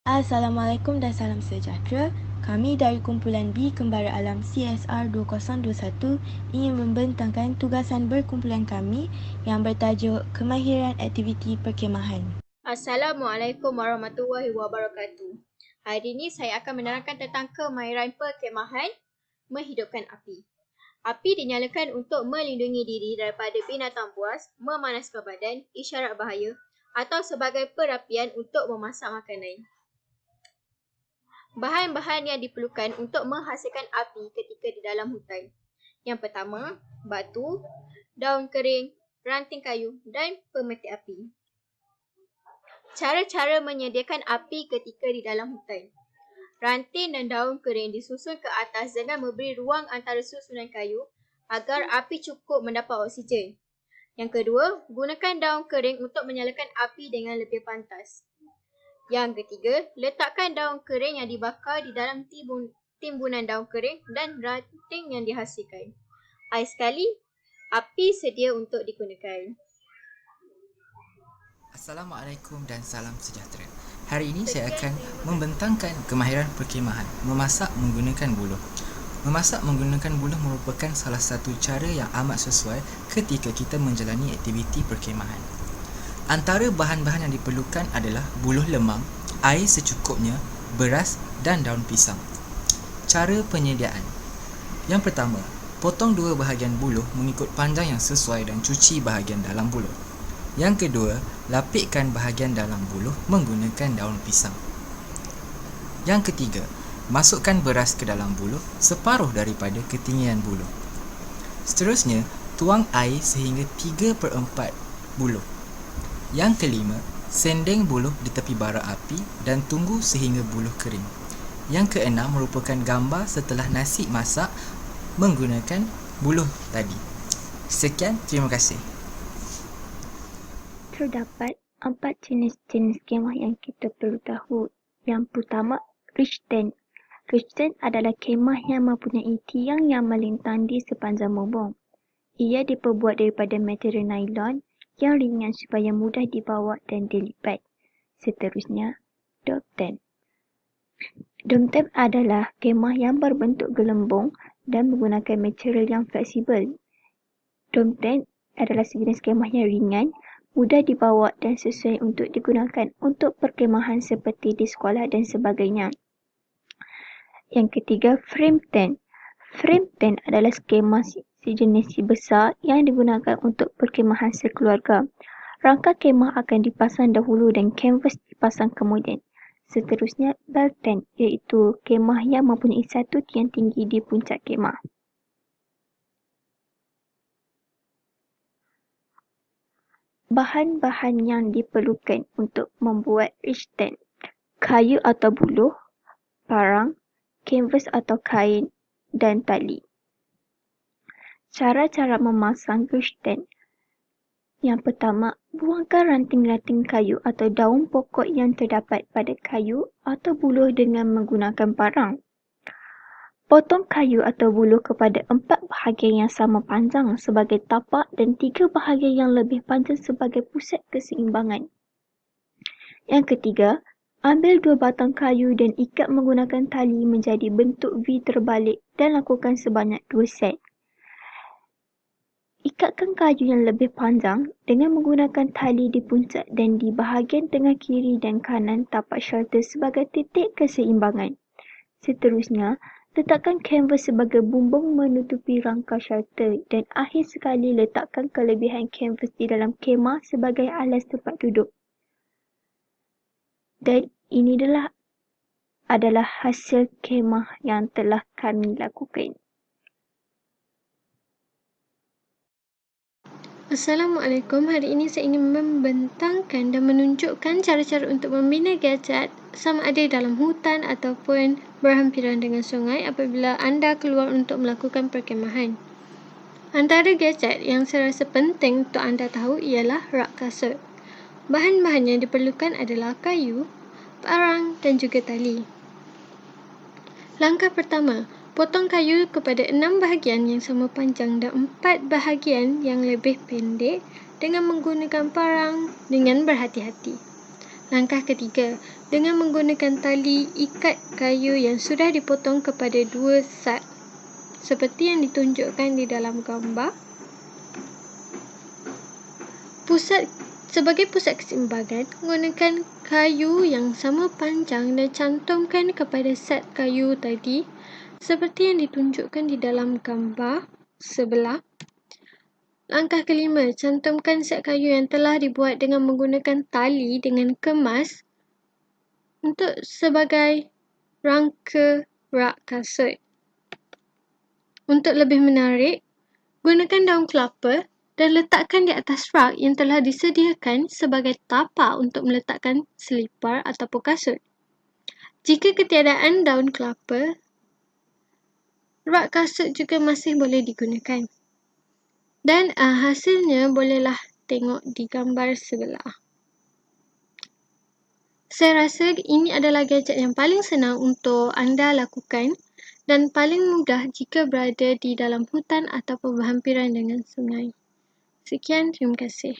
Assalamualaikum dan salam sejahtera. Kami dari kumpulan B Kembara Alam CSR 2021 ingin membentangkan tugasan berkumpulan kami yang bertajuk Kemahiran Aktiviti Perkemahan. Assalamualaikum warahmatullahi wabarakatuh. Hari ini saya akan menerangkan tentang kemahiran perkemahan menghidupkan api. Api dinyalakan untuk melindungi diri daripada binatang buas, memanaskan badan, isyarat bahaya atau sebagai perapian untuk memasak makanan. Bahan-bahan yang diperlukan untuk menghasilkan api ketika di dalam hutan. Yang pertama, batu, daun kering, ranting kayu dan pemeti api. Cara-cara menyediakan api ketika di dalam hutan. Ranting dan daun kering disusun ke atas dengan memberi ruang antara susunan kayu agar api cukup mendapat oksigen. Yang kedua, gunakan daun kering untuk menyalakan api dengan lebih pantas. Yang ketiga, letakkan daun kering yang dibakar di dalam timbunan daun kering dan ranting yang dihasilkan. Akhir sekali, api sedia untuk digunakan. Assalamualaikum dan salam sejahtera. Hari ini saya akan membentangkan kemahiran perkemahan, memasak menggunakan buluh. Memasak menggunakan buluh merupakan salah satu cara yang amat sesuai ketika kita menjalani aktiviti perkemahan. Antara bahan-bahan yang diperlukan adalah buluh lemang, air secukupnya, beras dan daun pisang. Cara penyediaan. Yang pertama, potong dua bahagian buluh mengikut panjang yang sesuai dan cuci bahagian dalam buluh. Yang kedua, lapikkan bahagian dalam buluh menggunakan daun pisang. Yang ketiga, masukkan beras ke dalam buluh separuh daripada ketinggian buluh. Seterusnya, tuang air sehingga 3/4 buluh. Yang kelima, sendeng buluh di tepi bara api dan tunggu sehingga buluh kering. Yang keenam merupakan gambar setelah nasi masak menggunakan buluh tadi. Sekian, terima kasih. Terdapat 4 jenis-jenis kemah yang kita perlu tahu. Yang pertama, ridge tent. Ridge tent adalah kemah yang mempunyai tiang yang melintang di sepanjang bumbung. Ia diperbuat daripada material nylon yang ringan supaya mudah dibawa dan dilipat. Seterusnya, dome tent. Dome tent adalah kemah yang berbentuk gelembung dan menggunakan material yang fleksibel. Dome tent adalah sejenis kemah yang ringan, mudah dibawa dan sesuai untuk digunakan untuk perkemahan seperti di sekolah dan sebagainya. Yang ketiga, frame tent. Frame tent adalah skema sejenis besar yang digunakan untuk perkemahan sekeluarga. Rangka kemah akan dipasang dahulu dan kanvas dipasang kemudian. Seterusnya, bell tent iaitu kemah yang mempunyai satu tiang tinggi di puncak kemah. Bahan-bahan yang diperlukan untuk membuat ridge tent: kayu atau buluh, parang, kanvas atau kain dan tali. Cara-cara memasang ridge tent. Yang pertama, buangkan ranting-ranting kayu atau daun pokok yang terdapat pada kayu atau buluh dengan menggunakan parang. Potong kayu atau buluh kepada 4 bahagian yang sama panjang sebagai tapak dan 3 bahagian yang lebih panjang sebagai pusat keseimbangan. Yang ketiga, ambil 2 batang kayu dan ikat menggunakan tali menjadi bentuk V terbalik dan lakukan sebanyak 2 set. Ikatkan kayu yang lebih panjang dengan menggunakan tali di puncak dan di bahagian tengah kiri dan kanan tapak shelter sebagai titik keseimbangan. Seterusnya, letakkan kanvas sebagai bumbung menutupi rangka shelter dan akhir sekali letakkan kelebihan kanvas di dalam kemah sebagai alas tempat duduk. Dan ini adalah hasil kemah yang telah kami lakukan. Assalamualaikum, hari ini saya ingin membentangkan dan menunjukkan cara-cara untuk membina gadget sama ada dalam hutan ataupun berhampiran dengan sungai apabila anda keluar untuk melakukan perkemahan. Antara gadget yang saya rasa penting untuk anda tahu ialah rak kasut. Bahan-bahan yang diperlukan adalah kayu, parang dan juga tali. Langkah pertama, potong kayu kepada 6 bahagian yang sama panjang dan 4 bahagian yang lebih pendek dengan menggunakan parang dengan berhati-hati. Langkah ketiga, dengan menggunakan tali ikat kayu yang sudah dipotong kepada dua sat seperti yang ditunjukkan di dalam gambar. Sebagai pusat keseimbangan, gunakan kayu yang sama panjang dan cantumkan kepada set kayu tadi seperti yang ditunjukkan di dalam gambar sebelah. Langkah kelima, cantumkan set kayu yang telah dibuat dengan menggunakan tali dengan kemas untuk sebagai rangka rak kasut. Untuk lebih menarik, gunakan daun kelapa dan letakkan di atas rak yang telah disediakan sebagai tapak untuk meletakkan selipar ataupun kasut. Jika ketiadaan daun kelapa, rak kasut juga masih boleh digunakan. Dan hasilnya bolehlah tengok di gambar sebelah. Saya rasa ini adalah gadget yang paling senang untuk anda lakukan dan paling mudah jika berada di dalam hutan ataupun berhampiran dengan sungai. Sekian, terima kasih.